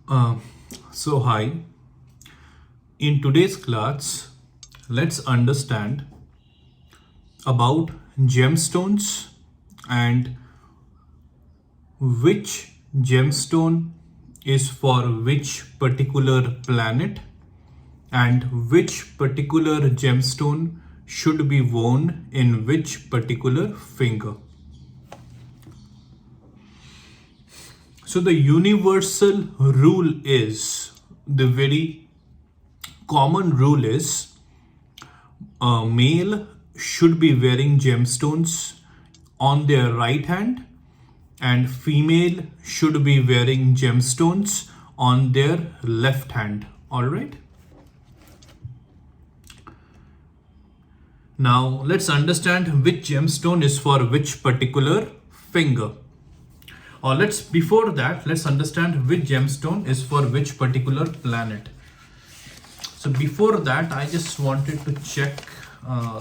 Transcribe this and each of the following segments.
Uh, hi. In today's class, let's understand about gemstones and which gemstone is for which particular planet and which particular gemstone should be worn in which particular finger. So the universal rule is, the very common rule is, a male should be wearing gemstones on their right hand and female should be wearing gemstones on their left hand. All right. Now let's understand which gemstone is for which particular finger. Or before that, let's understand which gemstone is for which particular planet. So before that, I just wanted to check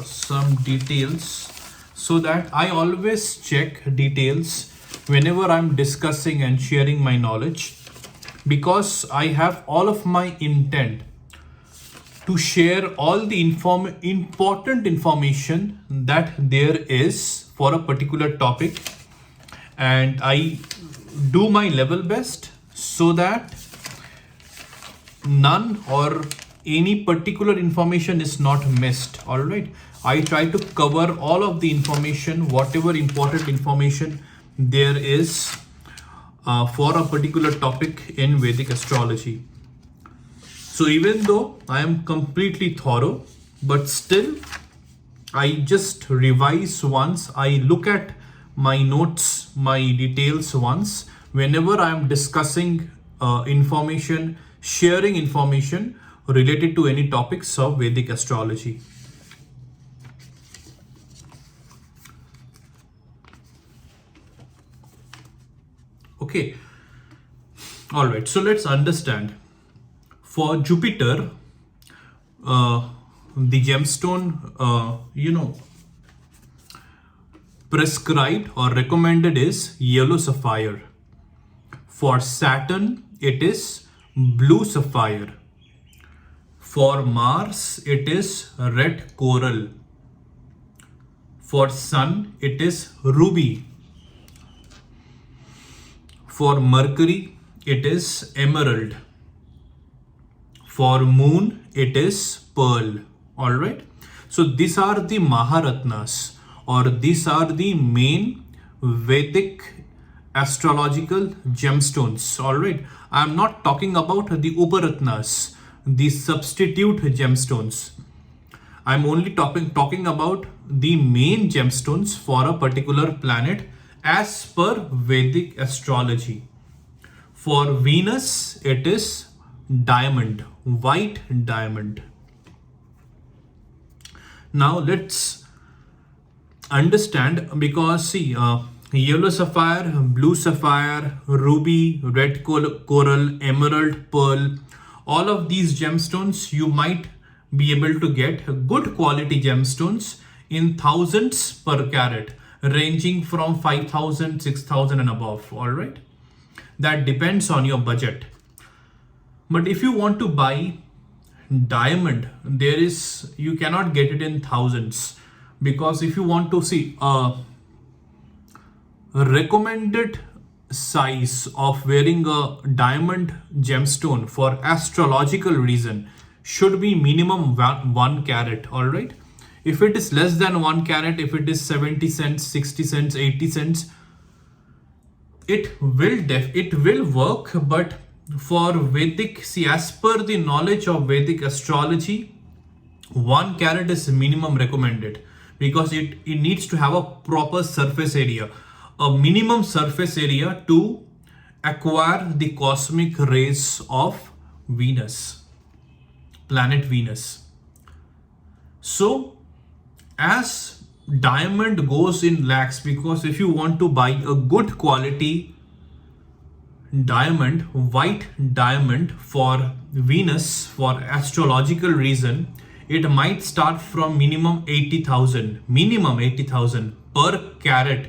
some details, so that I always check details whenever I'm discussing and sharing my knowledge, because I have all of my intent to share all the important information that there is for a particular topic, and I do my level best so that none or any particular information is not missed. All right, I try to cover all of the information, whatever important information there is for a particular topic in Vedic astrology. So even though I am completely thorough, but still I just revise once, I look at my notes, my details once, whenever I am discussing information, sharing information related to any topics of Vedic astrology. Okay. All right. So let's understand. For Jupiter, the gemstone, prescribed or recommended is yellow sapphire. For Saturn, it is blue sapphire. For Mars, it is red coral. For Sun, it is ruby. For Mercury, it is emerald. For Moon, it is pearl. All right. So these are the Maharatnas, or these are the main Vedic astrological gemstones. All right. I am not talking about the Uparatnas, the substitute gemstones. I'm only talking about the main gemstones for a particular planet as per Vedic astrology. For Venus, it is diamond, white diamond. Now let's understand, because see, yellow sapphire, blue sapphire, ruby, red coral, emerald, pearl, all of these gemstones you might be able to get good quality gemstones in thousands per carat, ranging from 5,000, 6,000 and above. All right, that depends on your budget. But if you want to buy diamond, you cannot get it in thousands, because if you want to see a recommended size of wearing a diamond gemstone for astrological reason should be minimum 1 carat. All right, if it is less than 1 carat, if it is 70 cents, 60 cents, 80 cents, it will work. But for Vedic, see, as per the knowledge of Vedic astrology, 1 carat is minimum recommended, because it needs to have a proper surface area, a minimum surface area to acquire the cosmic rays of Venus, planet Venus. So as diamond goes in lakhs, because if you want to buy a good quality diamond, white diamond for Venus for astrological reason, it might start from minimum 80,000 per carat.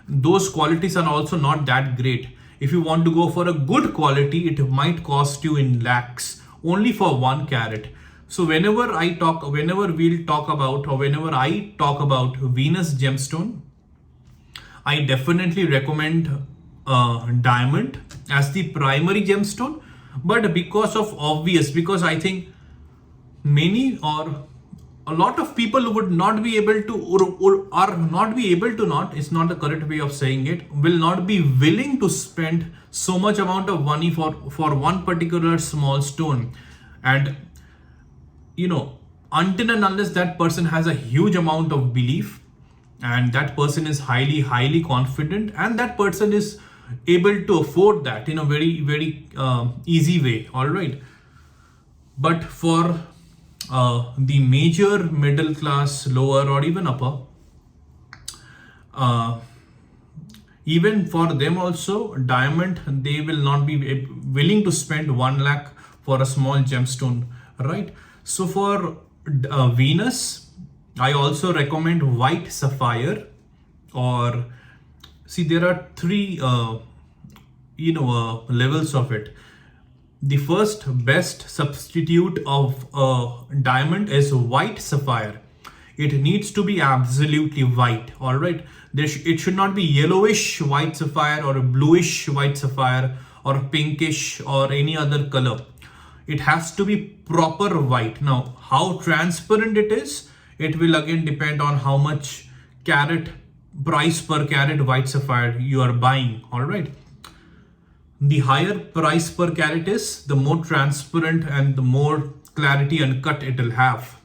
Those qualities are also not that great. If you want to go for a good quality, it might cost you in lakhs only for 1 carat. So whenever I talk about Venus gemstone, I definitely recommend diamond as the primary gemstone. But because I think many or a lot of people would not be able to or are not be able to not, it's not the correct way of saying it, will not be willing to spend so much amount of money for one particular small stone. And until and unless that person has a huge amount of belief, and that person is highly confident, and that person is able to afford that in a very easy way, all right. But for the major middle class, lower, or even upper, even for them also, diamond, they will not be willing to spend 1 lakh for a small gemstone, right? So for Venus, I also recommend white sapphire, or see, there are three levels of it. The first best substitute of diamond is white sapphire. It needs to be absolutely white, all right. It should not be yellowish white sapphire or a bluish white sapphire or pinkish or any other color. It has to be proper white. Now, how transparent it is, it will again depend on how much price per carat white sapphire you are buying, all right. The higher price per carat is, the more transparent and the more clarity and cut it will have.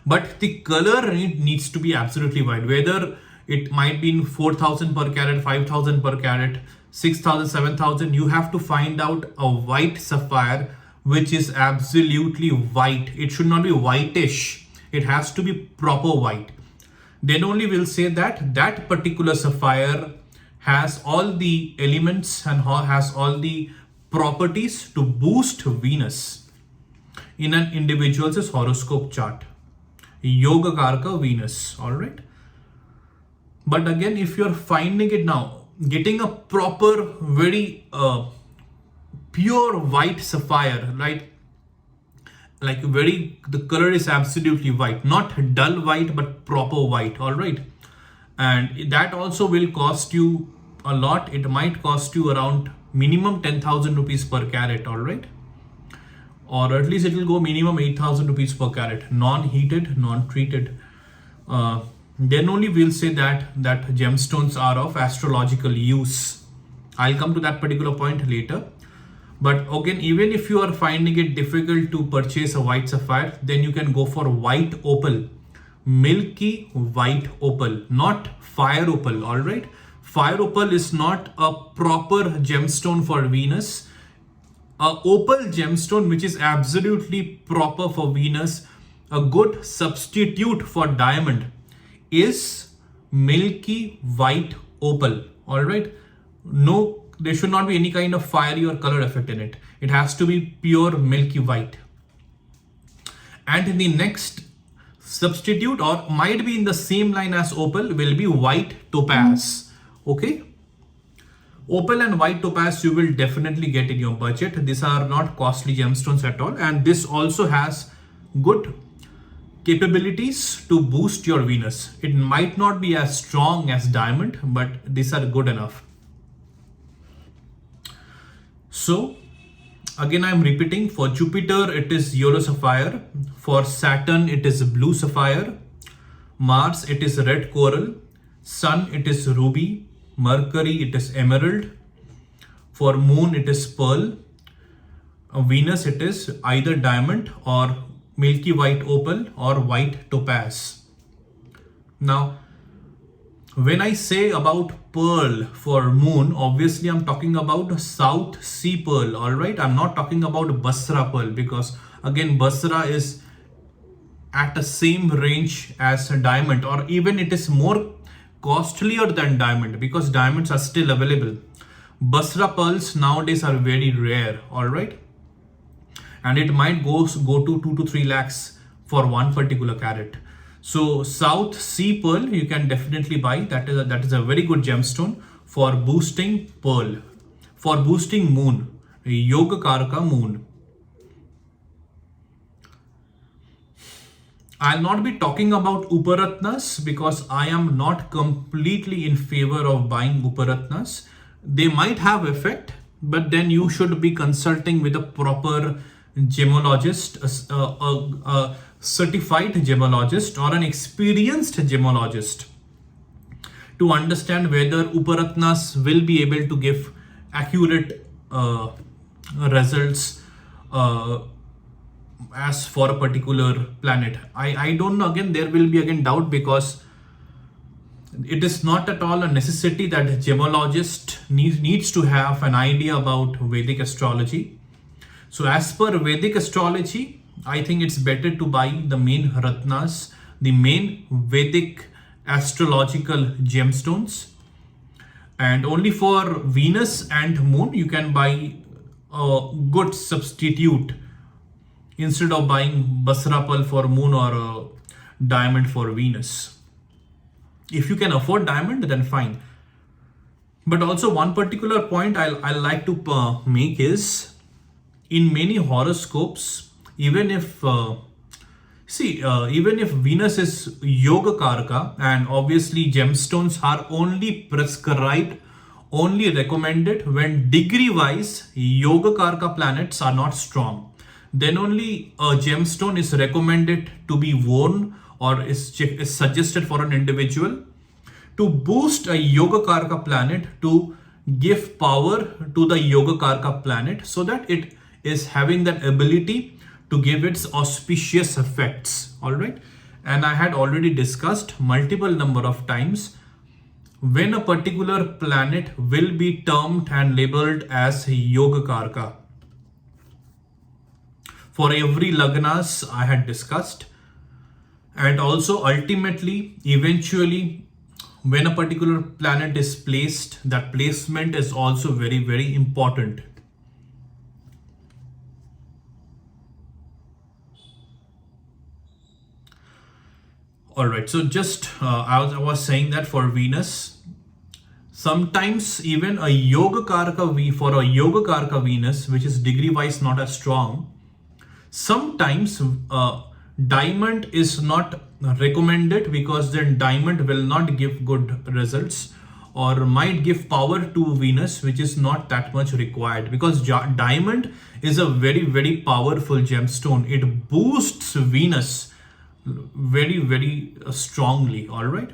But the color needs to be absolutely white, whether it might be in 4,000 per carat, 5,000 per carat, 6,000, 7,000. You have to find out a white sapphire which is absolutely white. It should not be whitish. It has to be proper white. Then only we'll say that that particular sapphire has all the elements and has all the properties to boost Venus in an individual's horoscope chart. Yoga Karka Venus, all right. But again, if you're finding it now, getting a proper, very pure white sapphire, right? Like the color is absolutely white, not dull white, but proper white, all right. And that also will cost you a lot. It might cost you around minimum 10,000 rupees per carat, all right. Or at least it will go minimum 8,000 rupees per carat, non-heated, non-treated. Then only we'll say that gemstones are of astrological use. I'll come to that particular point later. But again, even if you are finding it difficult to purchase a white sapphire, then you can go for white opal, milky white opal, not fire opal, all right. Fire opal is not a proper gemstone for Venus. A opal gemstone, which is absolutely proper for Venus, a good substitute for diamond, is milky white opal, all right. No, there should not be any kind of fiery or color effect in it. It has to be pure milky white. And the next substitute, or might be in the same line as opal, will be white topaz. Okay, opal and white topaz you will definitely get in your budget. These are not costly gemstones at all, and this also has good capabilities to boost your Venus. It might not be as strong as diamond, but these are good enough. So again, I'm repeating, for Jupiter it is yellow sapphire, for Saturn it is blue sapphire, Mars it is red coral, Sun it is ruby, Mercury it is emerald, for Moon it is pearl, Venus it is either diamond or milky white opal or white topaz. Now, when I say about pearl for Moon, obviously I'm talking about South Sea pearl, all right. I'm not talking about Basra pearl, because again, Basra is at the same range as a diamond, or even it is more costlier than diamond, because diamonds are still available. Basra pearls nowadays are very rare, all right. And it might go to 2 to 3 lakhs for one particular carat. So South Sea pearl you can definitely buy. That is a very good gemstone for boosting pearl, for boosting moon, yoga karka moon. I'll not be talking about Uparatnas because I am not completely in favor of buying Uparatnas. They might have effect, but then you should be consulting with a proper gemologist, a certified gemologist or an experienced gemologist to understand whether Uparatnas will be able to give accurate results as for a particular planet. I don't know, again there will be again doubt because it is not at all a necessity that a gemologist needs to have an idea about Vedic astrology. So as per Vedic astrology, I think it's better to buy the main Ratnas, the main Vedic astrological gemstones. And only for Venus and Moon, you can buy a good substitute instead of buying Basrapal for Moon or a diamond for Venus. If you can afford diamond, then fine. But also one particular point I like to make is, in many horoscopes, even if even if Venus is yoga karka, and obviously gemstones are only prescribed, only recommended when degree wise yoga karka planets are not strong, then only a gemstone is recommended to be worn or is suggested for an individual to boost a yoga karka planet, to give power to the yoga karka planet so that it is having that ability to give its auspicious effects. All right. And I had already discussed multiple number of times when a particular planet will be termed and labeled as yoga karka. For every lagnas I had discussed, and also ultimately, eventually, when a particular planet is placed, that placement is also very, very important. All right, so just I was saying that for Venus, sometimes even a yoga karka for a yoga karka Venus, which is degree wise not as strong, sometimes diamond is not recommended because then diamond will not give good results or might give power to Venus, which is not that much required, because diamond is a very, very powerful gemstone. It boosts Venus very, very strongly. All right.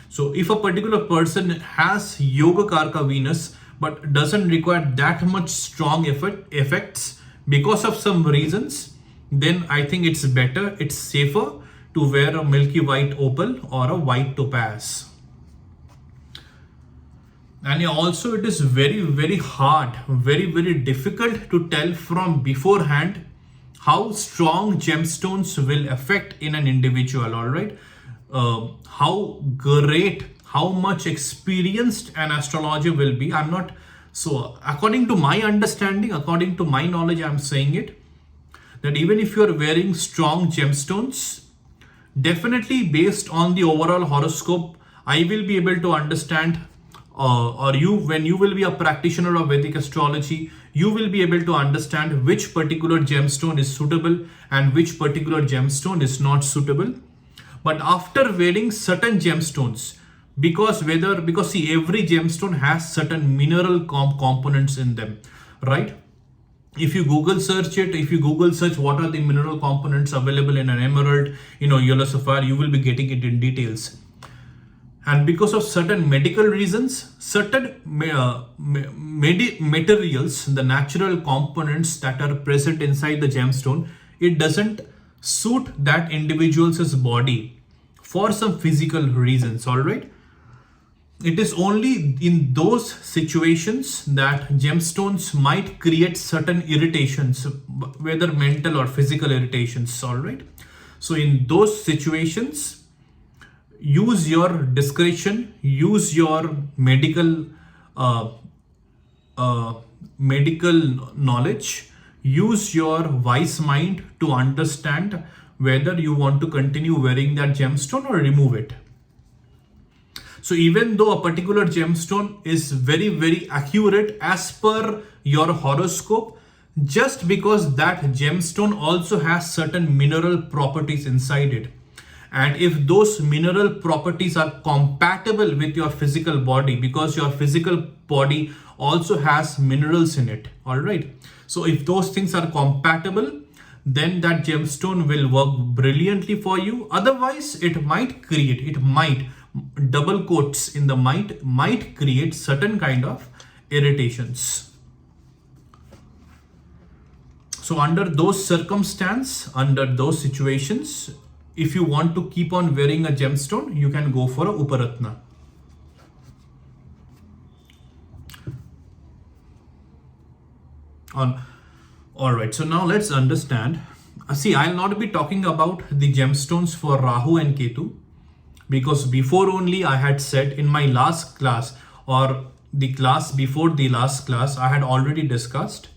So if a particular person has yoga karka Venus but doesn't require that much strong effects because of some reasons, then I think it's better, it's safer to wear a milky white opal or a white topaz. And also it is very, very hard, very, very difficult to tell from beforehand how strong gemstones will affect in an individual. All right. How great, how much experienced an astrologer will be. I'm not, so according to my understanding, according to my knowledge, I'm saying it, that even if you're wearing strong gemstones, definitely based on the overall horoscope, I will be able to understand, or you, when you will be a practitioner of Vedic astrology, you will be able to understand which particular gemstone is suitable and which particular gemstone is not suitable. But after wearing certain gemstones, because see, every gemstone has certain mineral components in them, right? If you Google search it, if you Google search what are the mineral components available in an emerald, yellow sapphire, you will be getting it in details. And because of certain medical reasons, certain materials, the natural components that are present inside the gemstone, it doesn't suit that individual's body for some physical reasons. All right. It is only in those situations that gemstones might create certain irritations, whether mental or physical irritations. All right. So in those situations, use your discretion, use your medical knowledge, use your wise mind to understand whether you want to continue wearing that gemstone or remove it. So even though a particular gemstone is very, very accurate as per your horoscope, just because that gemstone also has certain mineral properties inside it. And if those mineral properties are compatible with your physical body, because your physical body also has minerals in it, all right? So if those things are compatible, then that gemstone will work brilliantly for you. Otherwise, it might, double quotes in the might create certain kind of irritations. So under those under those situations, if you want to keep on wearing a gemstone, you can go for a Uparatna. All right, so now let's understand. See, I'll not be talking about the gemstones for Rahu and Ketu, because before only I had said in my last class, or the class before the last class, I had already discussed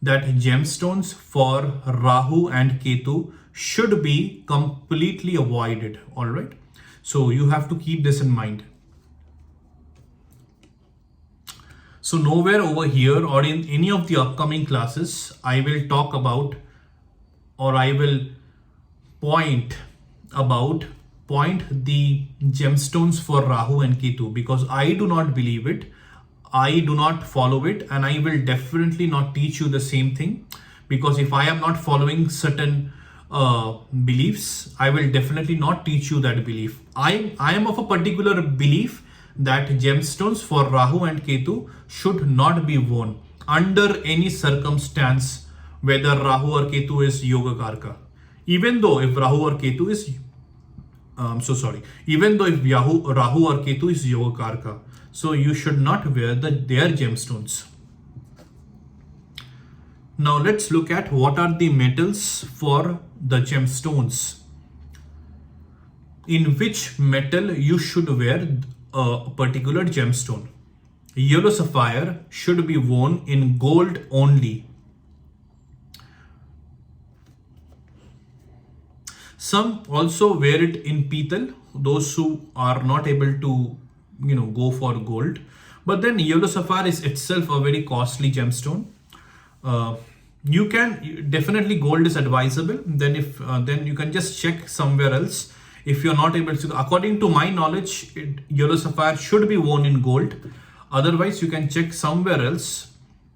that gemstones for Rahu and Ketu should be completely avoided. All right, so you have to keep this in mind. So nowhere over here or in any of the upcoming classes, I will talk about, or I will point the gemstones for Rahu and Ketu, because I do not believe it. I do not follow it, and I will definitely not teach you the same thing, because if I am not following certain beliefs, I will definitely not teach you that belief. I am of a particular belief that gemstones for Rahu and Ketu should not be worn under any circumstance, whether Rahu or Ketu is Yoga Karka. Even though if Rahu or Ketu is, even though if Rahu or Ketu is Yoga Karka, so you should not wear their gemstones. Now let's look at what are the metals for the gemstones. In which metal you should wear a particular gemstone. Yellow sapphire should be worn in gold only. Some also wear it in Pital, those who are not able to, go for gold. But then yellow sapphire is itself a very costly gemstone. You can definitely, gold is advisable. Then you can just check somewhere else. If you're not able to, according to my knowledge, yellow sapphire should be worn in gold. Otherwise, you can check somewhere else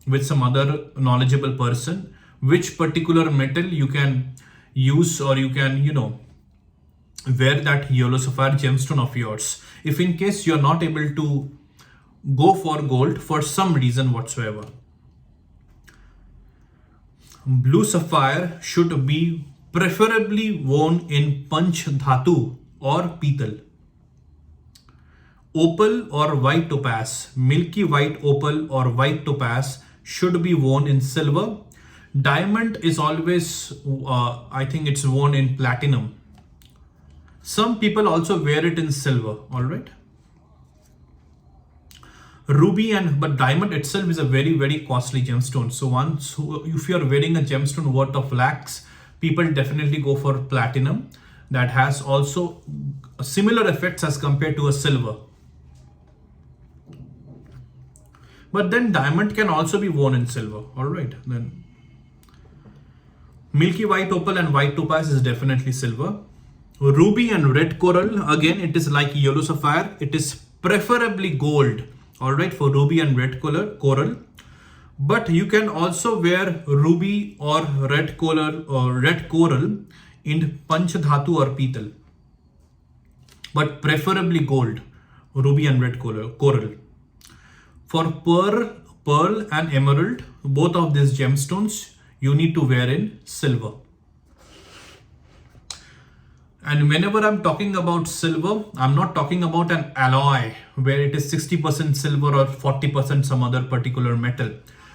with some other knowledgeable person which particular metal you can use, or you can, wear that yellow sapphire gemstone of yours. If in case you're not able to go for gold for some reason whatsoever. Blue sapphire should be preferably worn in Panch Dhatu or Pital. Opal or white topaz, milky white opal or white topaz should be worn in silver. Diamond is always, I think it's worn in platinum. Some people also wear it in silver, all right. Ruby but diamond itself is a very, very costly gemstone. So if you are wearing a gemstone worth of lakhs, people definitely go for platinum. That has also similar effects as compared to a silver. But then diamond can also be worn in silver, all right. Then milky white opal and white topaz is definitely silver. Ruby and red coral, again, it is like yellow sapphire. It is preferably gold, all right, for ruby and red coral. But you can also wear ruby or red coral in Panch Dhatu or Pital. But preferably gold, ruby and red coral. For pearl and emerald, both of these gemstones, you need to wear in silver. And whenever I'm talking about silver, I'm not talking about an alloy where it is 60% silver or 40% some other particular metal.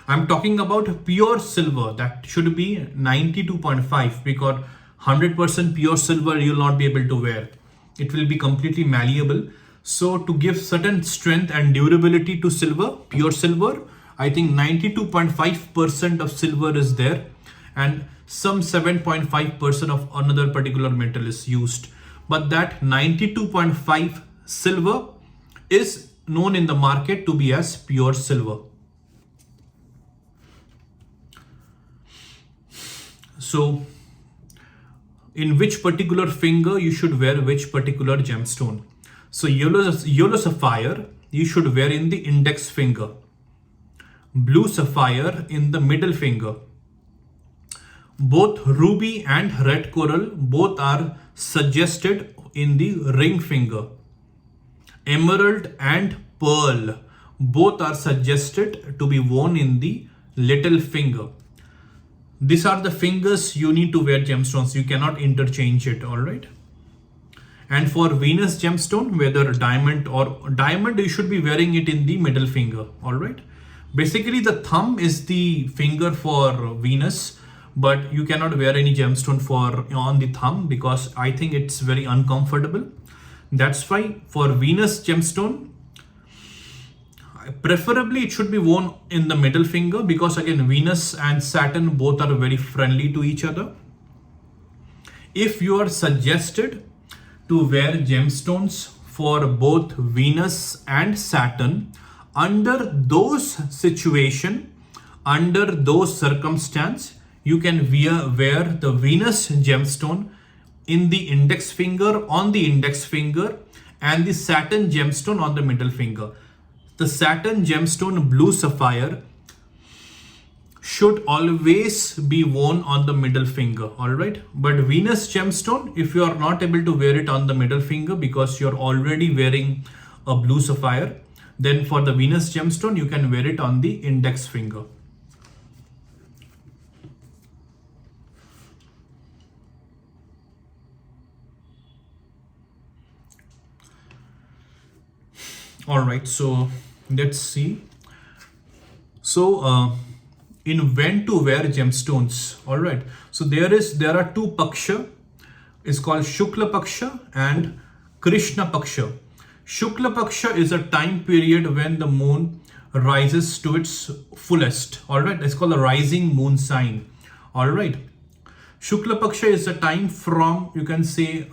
I'm talking about pure silver that should be 92.5, because 100% pure silver you'll not be able to wear. It will be completely malleable. So to give certain strength and durability to silver, pure silver, I think 92.5% of silver is there, and some 7.5% of another particular metal is used. But that 92.5 silver is known in the market to be as pure silver. So in which particular finger you should wear which particular gemstone. So yellow sapphire you should wear in the index finger, blue sapphire in the middle finger. Both ruby and red coral both are suggested in the ring finger. Emerald and pearl both are suggested to be worn in the little finger. These are the fingers you need to wear gemstones. You cannot interchange it, all right? And for Venus gemstone, whether diamond or diamond, you should be wearing it in the middle finger, all right? Basically, the thumb is the finger for Venus, but you cannot wear any gemstone for on the thumb because I think it's very uncomfortable. That's why for Venus gemstone, preferably it should be worn in the middle finger because again Venus and Saturn both are very friendly to each other. If you are suggested to wear gemstones for both Venus and Saturn, under those situation, under those circumstance, you can wear the Venus gemstone in the index finger, on the index finger, and the Saturn gemstone on the middle finger. The Saturn gemstone blue sapphire should always be worn on the middle finger, all right? But Venus gemstone, if you are not able to wear it on the middle finger because you're already wearing a blue sapphire, then for the Venus gemstone, you can wear it on the index finger. All right, so let's see. So in when to wear gemstones, all right? So there are two paksha. It's called Shukla Paksha and Krishna Paksha. Shukla Paksha is a time period when the moon rises to its fullest, all right? It's called a rising moon sign, all right? Shukla Paksha is a time from, you can say,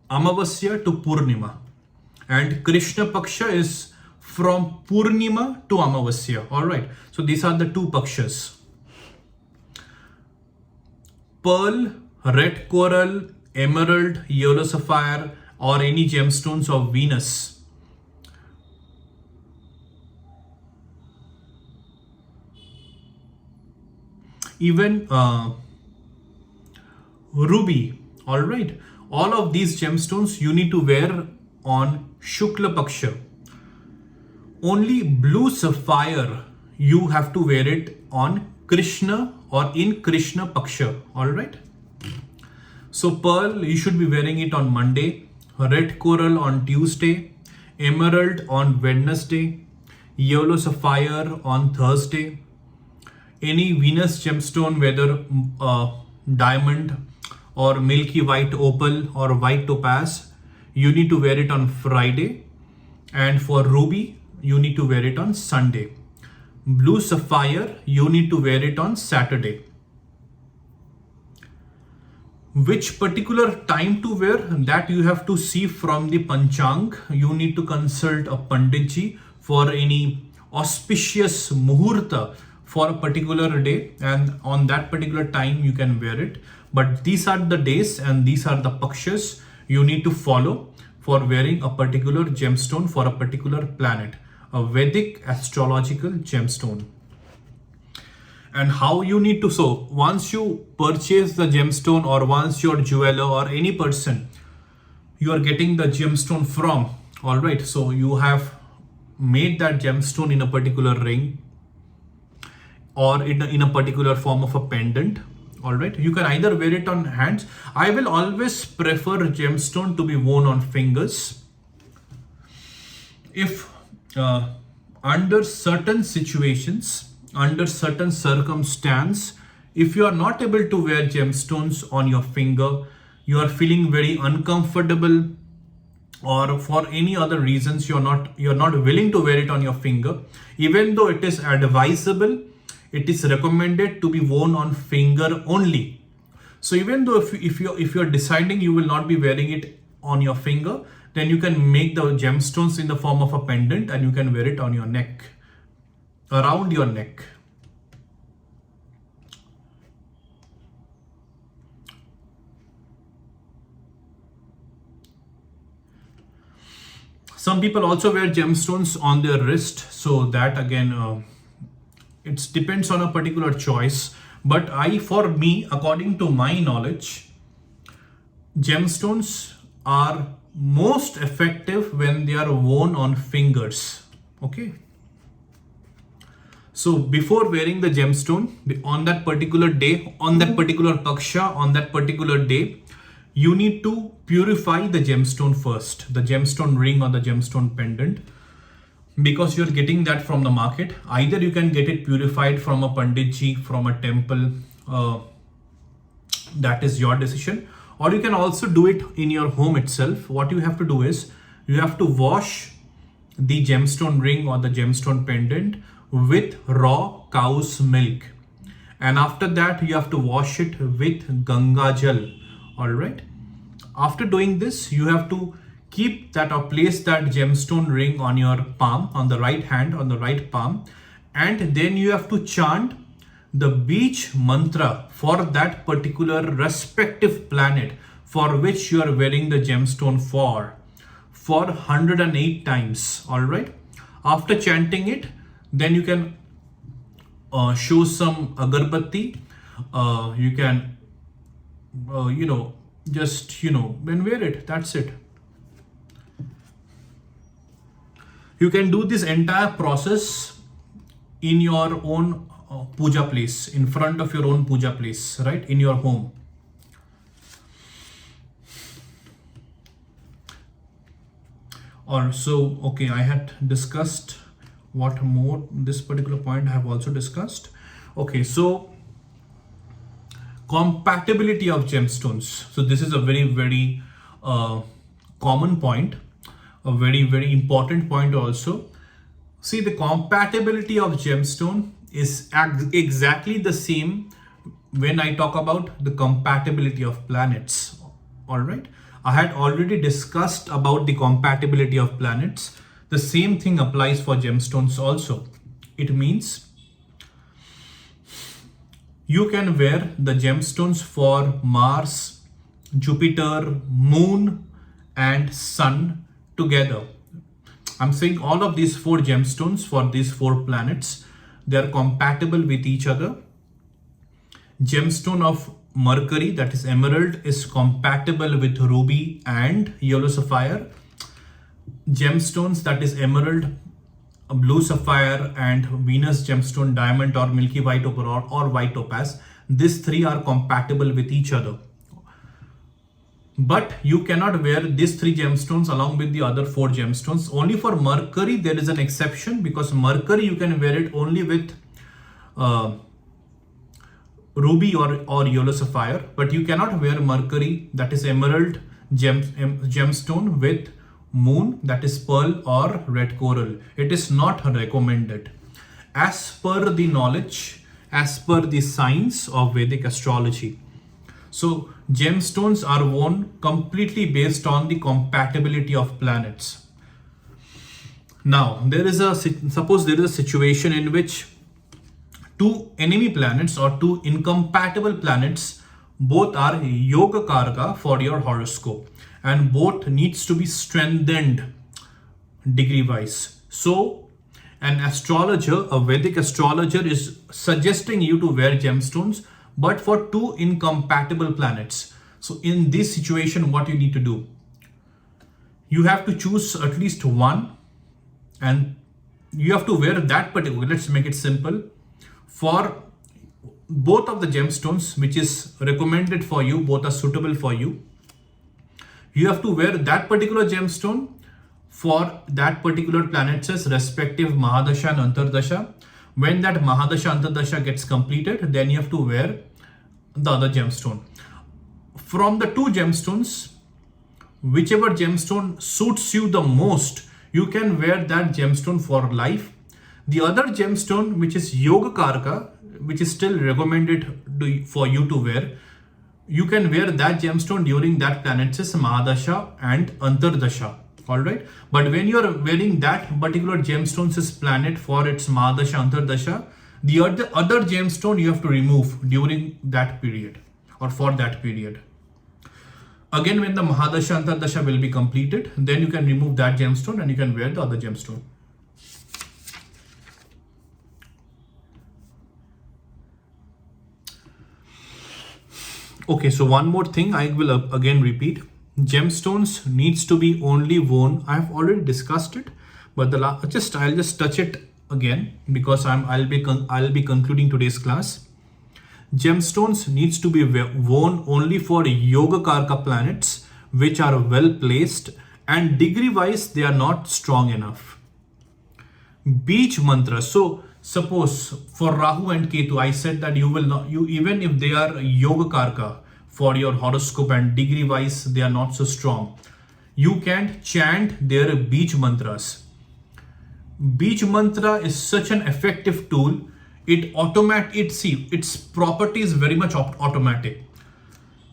Amavasya to Purnima. And Krishna Paksha is from Purnima to Amavasya. All right. So these are the two Pakshas. Pearl, red coral, emerald, yellow sapphire, or any gemstones of Venus. Even ruby. All right. All of these gemstones you need to wear on Shukla Paksha. Only blue sapphire you have to wear it on Krishna or in Krishna Paksha, all right? So pearl you should be wearing it on Monday, red coral on Tuesday, emerald on Wednesday, yellow sapphire on Thursday. Any Venus gemstone, whether diamond or milky white opal or white topaz, you need to wear it on Friday, and for ruby, you need to wear it on Sunday. Blue sapphire, you need to wear it on Saturday. Which particular time to wear, that you have to see from the Panchang. You need to consult a Panditji for any auspicious muhurta for a particular day, and on that particular time you can wear it. But these are the days and these are the pakshas you need to follow for wearing a particular gemstone for a particular planet, a Vedic astrological gemstone. And how you need to, so once you purchase the gemstone or once your jeweler or any person you are getting the gemstone from, all right, so you have made that gemstone in a particular ring or in a particular form of a pendant. All right, you can either wear it on hands. I will always prefer gemstone to be worn on fingers. If under certain situations, under certain circumstance, if you are not able to wear gemstones on your finger, you are feeling very uncomfortable, or for any other reasons you're not willing to wear it on your finger, even though it is advisable, it is recommended to be worn on finger only. So even though if you're deciding you will not be wearing it on your finger, then you can make the gemstones in the form of a pendant and you can wear it on your neck, around your neck. Some people also wear gemstones on their wrist, so that again, it depends on a particular choice. But for me, according to my knowledge, gemstones are most effective when they are worn on fingers. Okay. So before wearing the gemstone, on that particular day, on that particular paksha, on that particular day, you need to purify the gemstone first, the gemstone ring or the gemstone pendant, because you're getting that from the market. Either you can get it purified from a panditji, from a temple, that is your decision, or you can also do it in your home itself. What you have to do is you have to wash the gemstone ring or the gemstone pendant with raw cow's milk, and after that you have to wash it with Ganga Jal. All right. After doing this, you have to keep that or place that gemstone ring on your palm, on the right hand, on the right palm, and then you have to chant the beach mantra for that particular respective planet for which you are wearing the gemstone for 108 times. All right. After chanting it, then you can show some agarbatti. You can, just, then wear it. That's it. You can do this entire process in your own puja place, in front of your own puja place, right? In your home. Or so, okay, I had discussed what more, this particular point I have also discussed. Okay, so compatibility of gemstones. So this is a very, very common point, a very, very important point also. See, the compatibility of gemstone is exactly the same when I talk about the compatibility of planets. All right. I had already discussed about the compatibility of planets. The same thing applies for gemstones also. It means you can wear the gemstones for Mars, Jupiter, Moon, and Sun together. I'm saying all of these 4 gemstones for these 4 planets, they are compatible with each other. Gemstone of Mercury, that is emerald, is compatible with ruby and yellow sapphire. Gemstones, that is emerald, blue sapphire, and Venus gemstone, diamond or milky white or white topaz, these 3 are compatible with each other. But you cannot wear these 3 gemstones along with the other 4 gemstones. Only for Mercury there is an exception, because Mercury you can wear it only with ruby or yellow sapphire, but you cannot wear Mercury, that is emerald gemstone, with Moon, that is pearl or red coral. It is not recommended as per the knowledge, as per the science of Vedic astrology. So gemstones are worn completely based on the compatibility of planets. Now suppose there is a situation in which 2 enemy planets or 2 incompatible planets both are yoga karka for your horoscope, and both needs to be strengthened degree wise. So an astrologer, a Vedic astrologer, is suggesting you to wear gemstones, but for 2 incompatible planets. So in this situation, what you need to do, you have to choose at least one, and you have to wear that particular, let's make it simple, for both of the gemstones which is recommended for you, both are suitable for you. You have to wear that particular gemstone for that particular planet's respective Mahadasha and Antardasha. When that Mahadasha Antardasha gets completed, then you have to wear the other gemstone. From the 2 gemstones, whichever gemstone suits you the most, you can wear that gemstone for life. The other gemstone, which is Yoga Karka, which is still recommended for you to wear, you can wear that gemstone during that planet's Mahadasha and Antardasha. All right. But when you're wearing that particular gemstones planet for its Mahadasha, Antardasha, the other gemstone you have to remove during that period or for that period. Again, when the Mahadasha, Antardasha will be completed, then you can remove that gemstone and you can wear the other gemstone. Okay, so one more thing I will again repeat. Gemstones needs to be only worn. I have already discussed it, but I'll just touch it again because I'll be concluding today's class. Gemstones needs to be worn only for Yoga Karka planets which are well placed, and degree wise they are not strong enough. Beach mantra. So suppose for Rahu and Ketu, I said that you will not, even if they are Yoga Karka for your horoscope and degree wise they are not so strong, you can chant their beach mantras. Beach mantra is such an effective tool. Its property is very much automatic.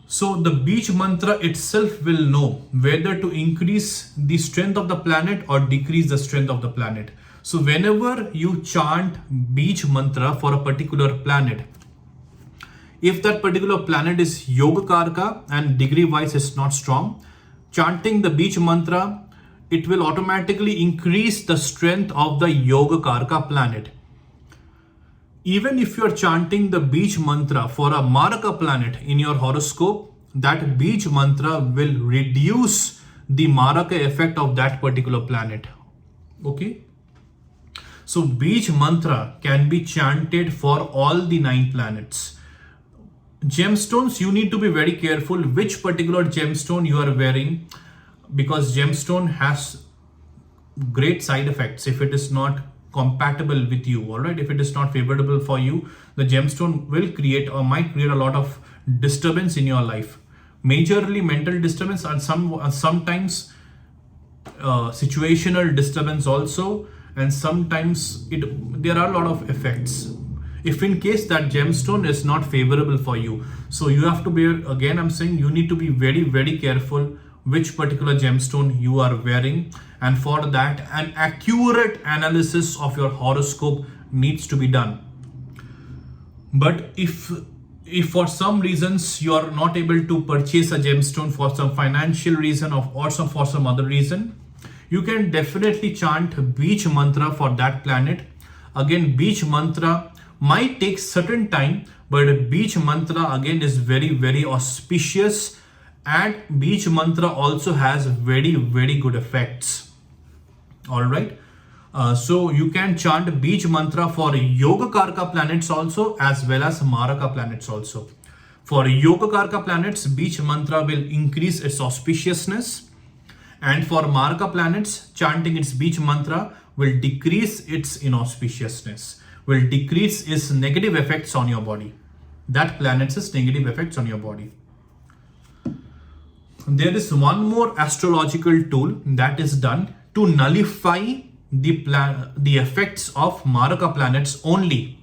So the beach mantra itself will know whether to increase the strength of the planet or decrease the strength of the planet. So whenever you chant beach mantra for a particular planet, if that particular planet is Yoga Karka and degree wise is not strong, chanting the beach mantra, it will automatically increase the strength of the Yoga Karka planet. Even if you are chanting the beach mantra for a Maraka planet in your horoscope, that beach mantra will reduce the Maraka effect of that particular planet. Okay. So beach mantra can be chanted for all the 9 planets. Gemstones, you need to be very careful which particular gemstone you are wearing, because gemstone has great side effects if it is not compatible with you. All right, if it is not favorable for you, the gemstone will create or might create a lot of disturbance in your life, majorly mental disturbance and sometimes situational disturbance also, and sometimes there are a lot of effects if in case that gemstone is not favorable for you. So you have to be, again I'm saying, you need to be very, very careful which particular gemstone you are wearing, and for that an accurate analysis of your horoscope needs to be done. But if for some reasons you are not able to purchase a gemstone for some financial reason or for some other reason, you can definitely chant beach mantra for that planet. Again, beach mantra might take certain time, but beach mantra again is very, very auspicious, and beach mantra also has very, very good effects. All right. So you can chant beach mantra for Yoga Karka planets also, as well as Maraka planets also. For Yoga Karka planets, beach mantra will increase its auspiciousness, and for Maraka planets, chanting its beach mantra will decrease its inauspiciousness, will decrease its negative effects on your body. That planet's negative effects on your body. There is one more astrological tool that is done to nullify the effects of Maraka planets only.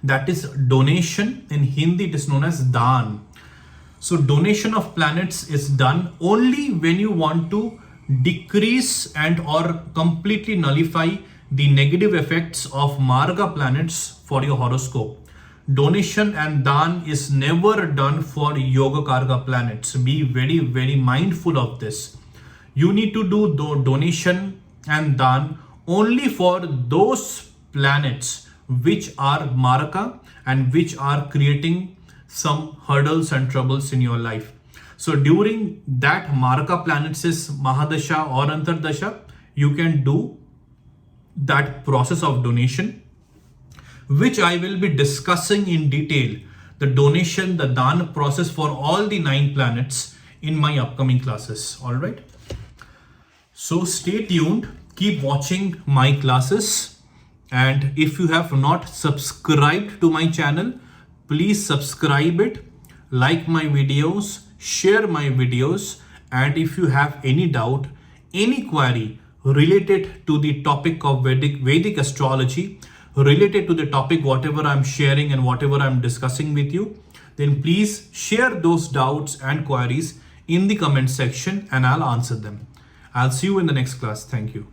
That is donation. In Hindi it is known as daan. So donation of planets is done only when you want to decrease and or completely nullify the negative effects of Maraka planets for your horoscope. Donation and daan is never done for Yoga Karka planets. Be very, very mindful of this. You need to do donation and daan only for those planets which are Maraka and which are creating some hurdles and troubles in your life. So during that Maraka planets is Mahadasha or Antardasha, you can do that process of donation, which I will be discussing in detail, the donation, the daan process for all the 9 planets in my upcoming classes. All right. So stay tuned, keep watching my classes, and if you have not subscribed to my channel, please subscribe it, like my videos, share my videos, and if you have any doubt, any query related to the topic of Vedic astrology, related to the topic whatever I'm sharing and whatever I'm discussing with you, then please share those doubts and queries in the comment section and I'll answer them. I'll see you in the next class. Thank you.